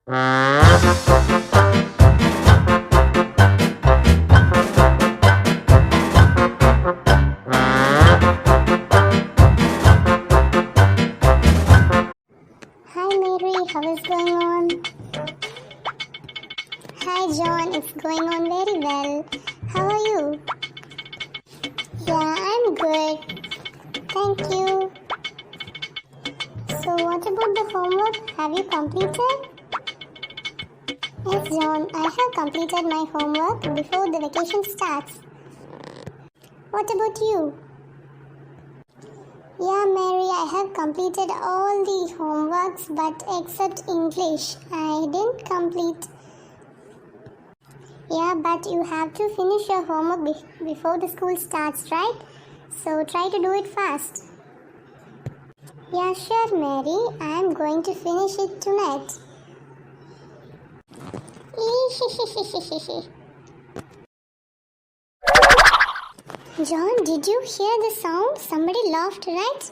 Hi Mary, how is going on? Hi John, it's going on very well. How are you? Yeah, I'm good. Thank you. So what about the homework? Have you completed? Yes John, I have completed my homework before the vacation starts. What about you? Yeah, Mary, I have completed all the homeworks but except English. I didn't complete. Yeah, but you have to finish your homework before the school starts, right? So try to do it fast. Yeah, sure, Mary. I am going to finish it tonight. John, did you hear the sound? Somebody laughed, right?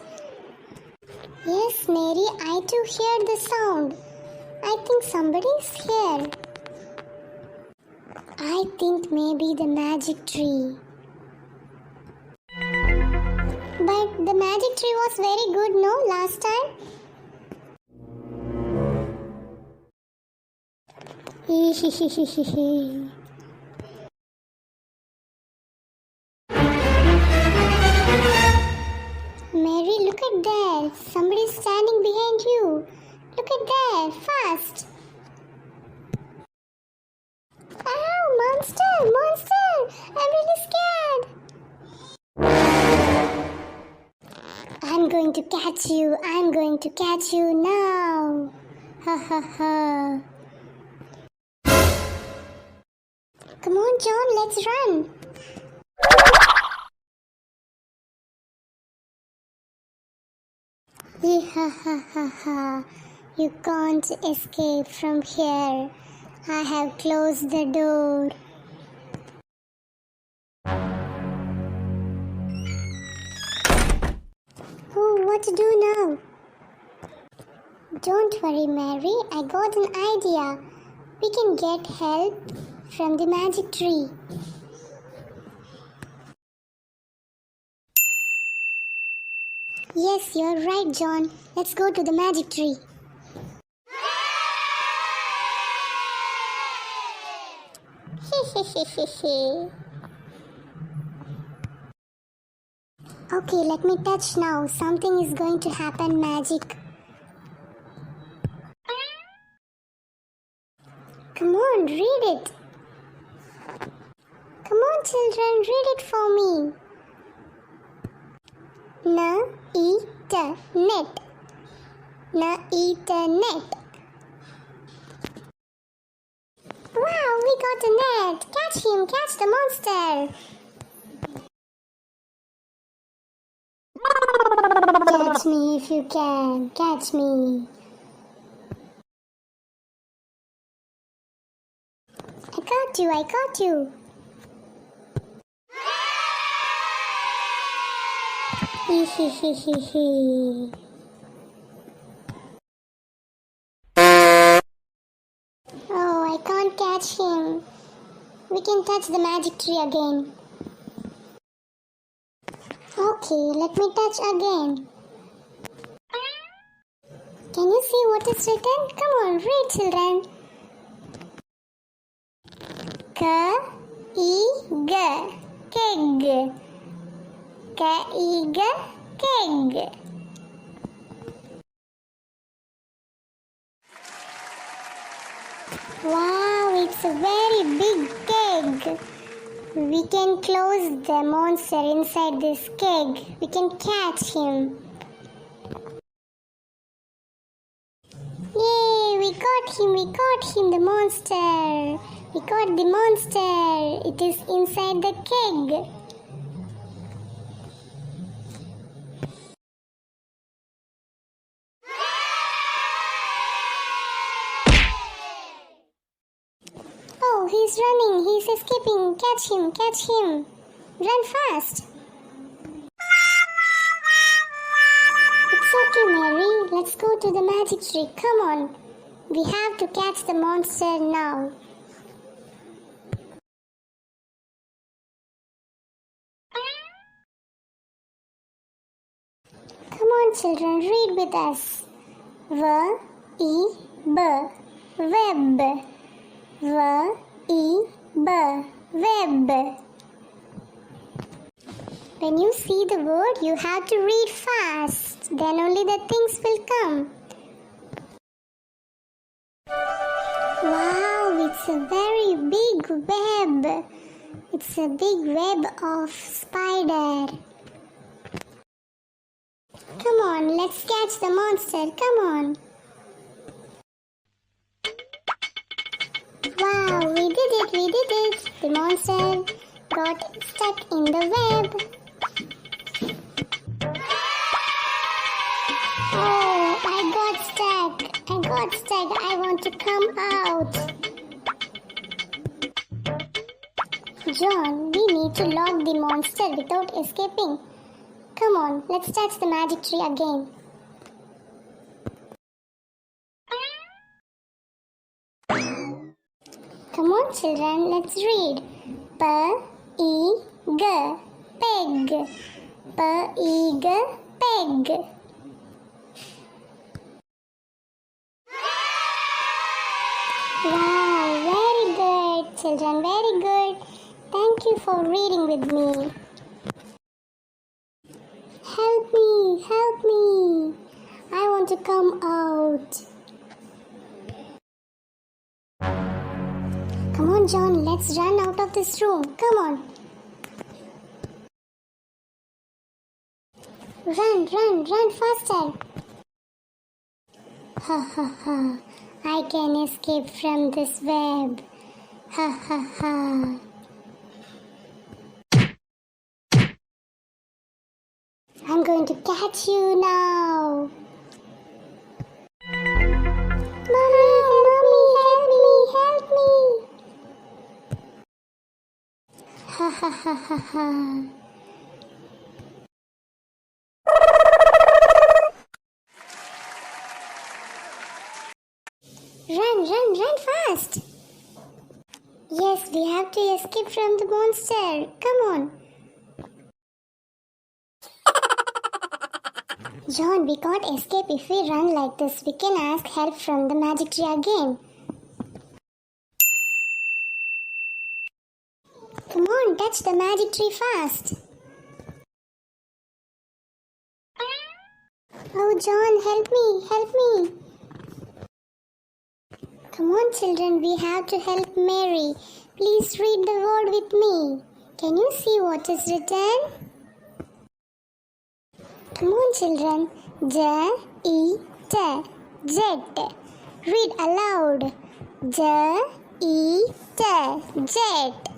Yes, Mary, I too hear the sound. I think somebody's here. I think maybe the magic tree. But the magic tree was very good, no, last time? Mary, look at there. Somebody's standing behind you. Look at there, fast. Ow, monster, monster. I'm really scared. I'm going to catch you. I'm going to catch you now. Ha ha ha. Come on, John, let's run. Ha ha ha ha. You can't escape from here. I have closed the door. Oh, what to do now? Don't worry, Mary. I got an idea. We can get help from the magic tree. Yes, you're right, John. Let's go to the magic tree. Okay, let me touch now. Something is going to happen magic. Come on, read it. Come on, children, read it for me. Na-eat-net. Na-eat-net. Wow, we got a net. Catch him, catch the monster. Catch me if you can. Catch me. I caught you, I caught you. Hee hee hee hee hee. Oh, I can't catch him. We can touch the magic tree again. Okay, let me touch again. Can you see what is written? Come on, read, children. K-E-G. Keg. K-E-G. Keg. Wow, it's a very big keg. We can close the monster inside this keg. We can catch him. Yay, we caught him, the monster. We caught the monster. It is inside the keg. Oh, he's running, he's escaping. Catch him. Run fast. It's okay, Mary. Let's go to the magic tree. Come on. We have to catch the monster now. Come on children, read with us. V-E-B, web. V-E-B, web. When you see the word, you have to read fast. Then only the things will come. Wow, it's a very big web. It's a big web of spider. Come on, let's catch the monster. Come on. Wow, we did it. The monster got stuck in the web. Oh, I got stuck. I want to come out. John, we need to lock the monster without escaping. Come on, let's touch the magic tree again. Come on children, let's read. P-E-G, peg. P-E-G, peg. Wow, very good children, very good. Thank you for reading with me. Help me. I want to come out. Come on, John, let's run out of this room. Come on. Run faster. Ha. I can escape from this web. Ha. I'm going to catch you now. Mommy, help me. Ha. Run fast. Yes, we have to escape from the monster. Come on. John, we can't escape if we run like this. We can ask help from the magic tree again. Come on, touch the magic tree fast. Oh, John, help me. Come on, children, we have to help Mary. Please read the word with me. Can you see what is written? Come on, children. J-E-T, jet. Read aloud. J-E-T, jet.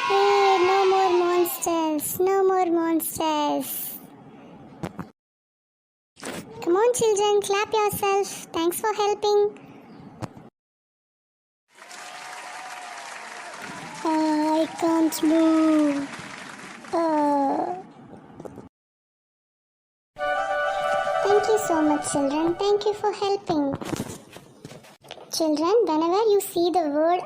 Hey, no more monsters. Come on, children, clap yourself. Thanks for helping. I can't move. Thank you so much, children. Thank you for helping. Children, whenever you see the word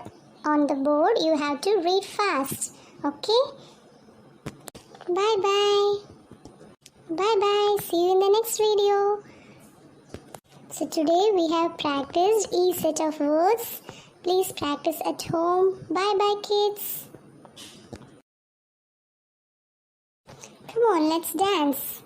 on the board, you have to read fast. Okay? Bye. See you in the next video. So today we have practiced each set of words. Please practice at home. Bye kids. Come on, let's dance.